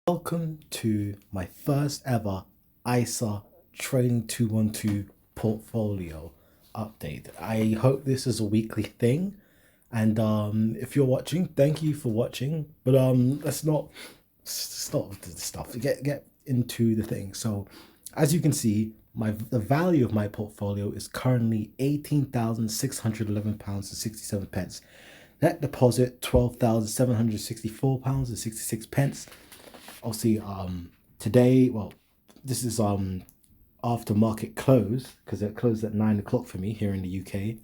Welcome to my first ever ISA Trading 212 portfolio update. I hope this is a weekly thing. And if you're watching, thank you for watching. But let's not stop with the stuff. Get into the thing. So as you can see, the value of my portfolio is currently £18,611 and 67 pence. Net deposit £12,764 and 66 pence. Obviously, today, well, this is after market close because it closed at 9 o'clock for me here in the UK.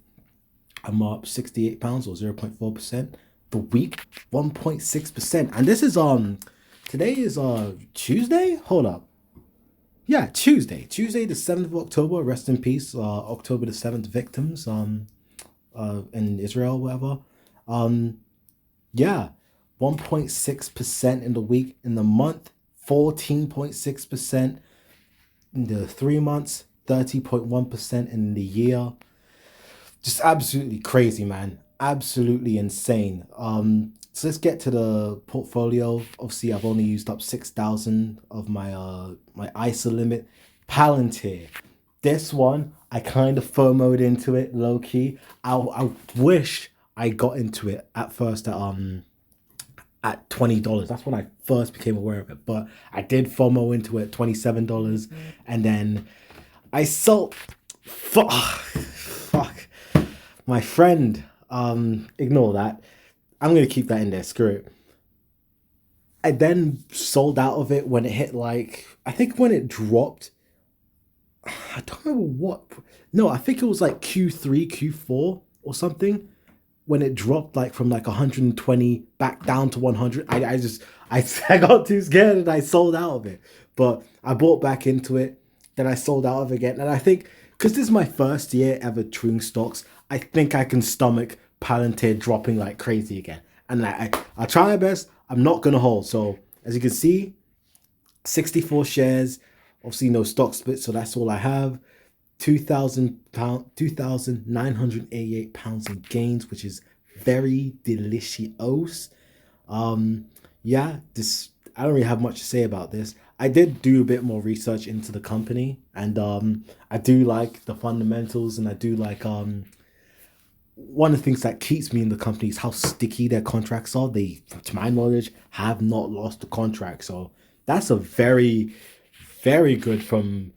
I'm up £68 or 0.4%. The week 1.6%, and this is today is Tuesday. Hold up, yeah, Tuesday the 7th of October. Rest in peace, October the 7th victims in Israel, whatever. Yeah, 1.6% in the week. In the month, 14.6%. In the 3 months, 30.1% in the year. Just absolutely crazy, man. Absolutely insane. So let's get to the portfolio. Obviously, I've only used up 6,000 of my ISA limit. Palantir. This one, I kind of FOMO'd into it, low key. I wish I got into it at first at $20. That's when I first became aware of it. But I did FOMO into it at $27, and then I sold. Fuck. My friend. Ignore that. I'm gonna keep that in there. Screw it. I then sold out of it when it hit I think when it dropped. I don't remember what. No, I think it was like Q3, Q4 or something when it dropped from 120 back down to 100. I got too scared and I sold out of it. But I bought back into it, then I sold out of it again. And I think because this is my first year ever trading stocks, I think I can stomach Palantir dropping like crazy again. And I'll try my best. I'm not gonna hold. So as you can see, 64 shares. Obviously no stock split, so that's all I have. £2,000, £2,988 in gains, which is very delicious. Yeah, this I don't really have much to say about this. I did do a bit more research into the company, and I do like the fundamentals, and I do like one of the things that keeps me in the company is how sticky their contracts are. They, to my knowledge, have not lost a contract, so that's a very, very good from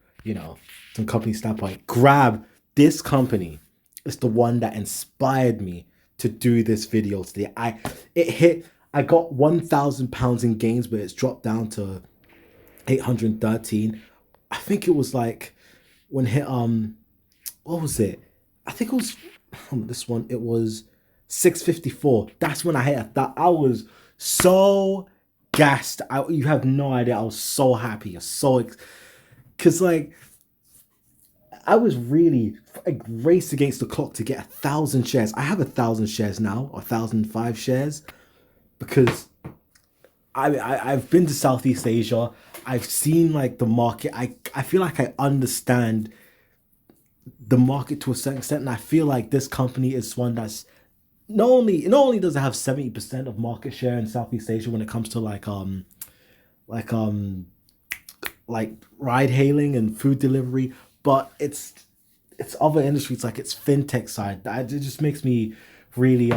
some company standpoint. Grab, this company is the one that inspired me to do this video today. I got £1,000 in gains, but it's dropped down to 813. I think it was when it hit what was it? I think it was this one. It was 654. That's when I hit that. I was so gassed. You have no idea. I was so happy. Because I was really raced against the clock to get 1,000 shares. I have 1,000 shares now, or 1,005 shares, because I've been to Southeast Asia. I've seen the market. I feel like I understand the market to a certain extent, and I feel like this company is one that's not only does it have 70% of market share in Southeast Asia when it comes to ride hailing and food delivery, but it's other industries, it's fintech side. It just makes me really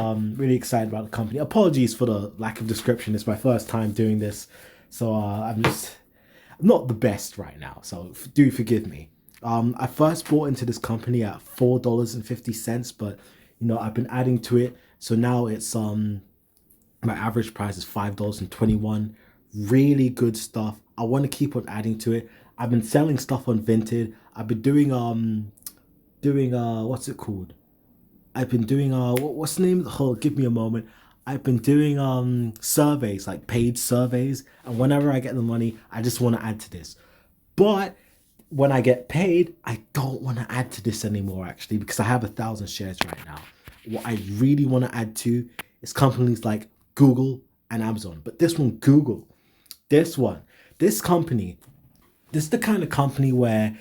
excited about the company. Apologies for the lack of description. It's my first time doing this, so I'm not the best right now, so do forgive me. I first bought into this company at $4.50, but I've been adding to it, so now it's my average price is $5.21. Really good stuff. I want to keep on adding to it. I've been selling stuff on Vinted. I've been doing what's it called? I've been doing what's the name? Hold, give me a moment. I've been doing surveys, paid surveys, and whenever I get the money, I just want to add to this. But when I get paid, I don't want to add to this anymore, actually, because I have 1,000 shares right now. What I really want to add to is companies like Google and Amazon. But this one, Google, this company, this is the kind of company where,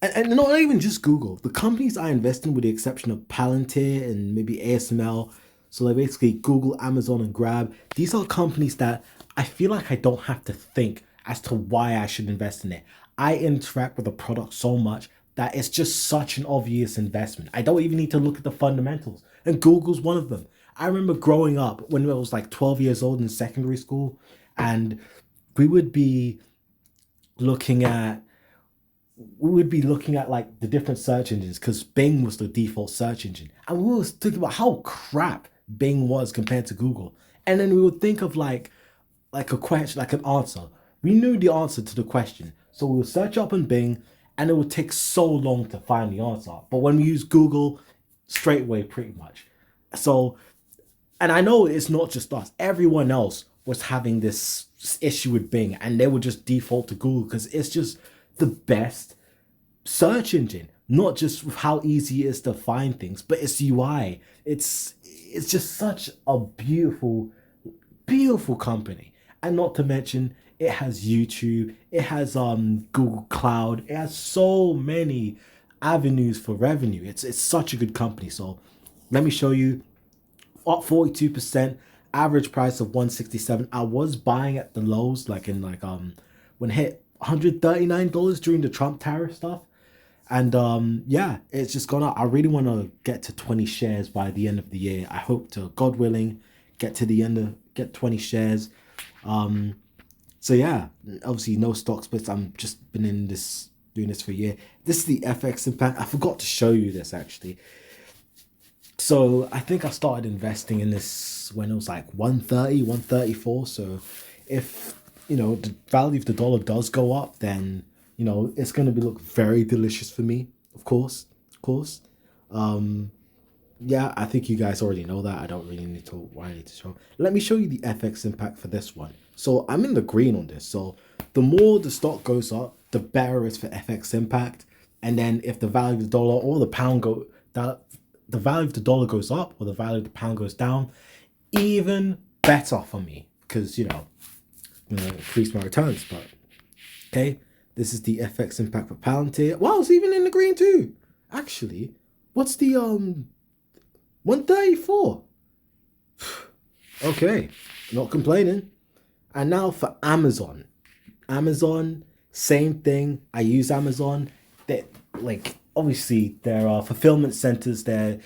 and not even just Google, the companies I invest in, with the exception of Palantir and maybe ASML, so basically Google, Amazon, and Grab, these are companies that I feel like I don't have to think as to why I should invest in it. I interact with the product so much that it's just such an obvious investment. I don't even need to look at the fundamentals. And Google's one of them. I remember growing up when I was like 12 years old in secondary school, and we would be looking at like the different search engines because Bing was the default search engine. And we was thinking about how crap Bing was compared to Google. And then we would think of like a question, like an answer. We knew the answer to the question. So we would search up on Bing and it would take so long to find the answer. But when we use Google, straight away pretty much. So, and I know it's not just us. Everyone else was having this issue with Bing and they would just default to Google because it's just the best search engine. Not just with how easy it is to find things, but its UI. It's just such a beautiful company. And not to mention it has YouTube, it has Google Cloud, it has so many avenues for revenue. It's such a good company. So let me show you, up 42%, average price of 167. I was buying at the lows, like in like when it hit $139 during the Trump tariff stuff. And yeah, it's just gone up. I really want to get to 20 shares by the end of the year. I hope to, God willing, get to the end of get 20 shares. So yeah, obviously no stock splits. I'm just been in this doing this for a year. This is the FX impact. I forgot to show you this actually. So I think I started investing in this when it was like 130, 134. So if the value of the dollar does go up, then it's gonna be look very delicious for me, of course. Of course. Yeah, I think you guys already know that. I don't really need to why I need to show. Let me show you the FX impact for this one. So I'm in the green on this. So the more the stock goes up, the better it's for FX impact. And then if the value of the dollar or the pound the value of the dollar goes up or the value of the pound goes down, even better for me because increase my returns. But okay, this is the FX impact for Palantir. Wow, it's even in the green too. Actually, what's the 134? Okay, not complaining. And now for Amazon. Amazon, same thing. I use Amazon. They like obviously there are fulfillment centers there.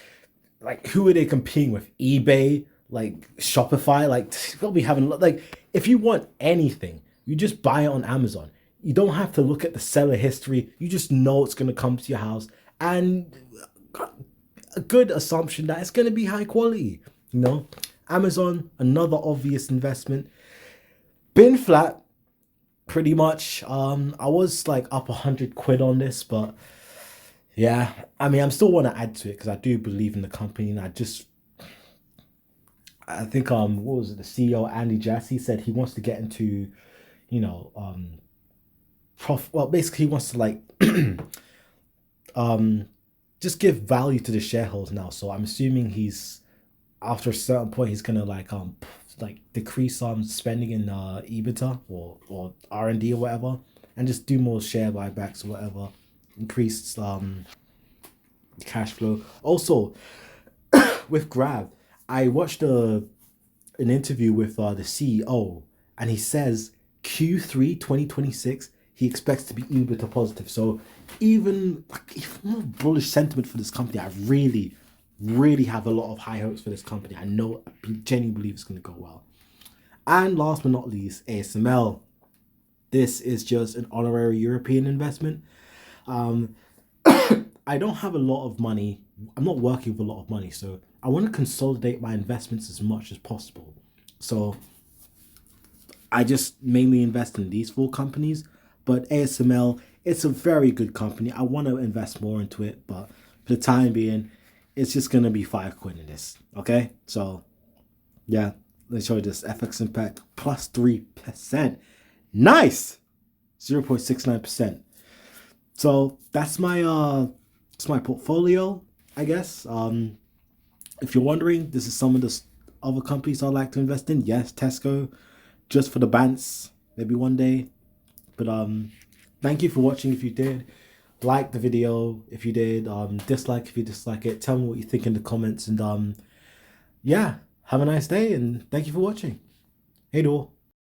Like who are they competing with? eBay, like Shopify, like they'll be having like if you want anything, you just buy it on Amazon. You don't have to look at the seller history. You just know it's gonna come to your house and a good assumption that it's gonna be high quality. Amazon, another obvious investment. Been flat, pretty much. I was like up 100 quid on this, but yeah, I mean, I'm still want to add to it because I do believe in the company, and I think what was it? The CEO Andy Jassy said he wants to get into, you know, Well, basically, he wants to like, just give value to the shareholders now. So I'm assuming he's after a certain point he's gonna like decrease spending in EBITDA or R&D or whatever, and just do more share buybacks or whatever, increase cash flow. Also, with Grab, I watched an interview with the CEO, and he says Q3 2026 he expects to be EBITDA positive. So even more bullish sentiment for this company. I really, really have a lot of high hopes for this company. I genuinely believe it's going to go well. And last but not least, ASML. This is just an honorary European investment. I don't have a lot of money. I'm not working with a lot of money, so I want to consolidate my investments as much as possible. So I just mainly invest in these four companies, but ASML, it's a very good company. I want to invest more into it, but for the time being, it's just going to be 5 quid in this. Okay, so yeah, let's show you this FX impact plus 3%. Nice, 0.69%. So that's my portfolio, I guess. If you're wondering, this is some of the other companies I like to invest in. Yes, Tesco, just for the bants, maybe one day. But thank you for watching. If you did, like the video. If you did, dislike if you dislike it. Tell me what you think in the comments. And yeah, have a nice day and thank you for watching. Hey, door.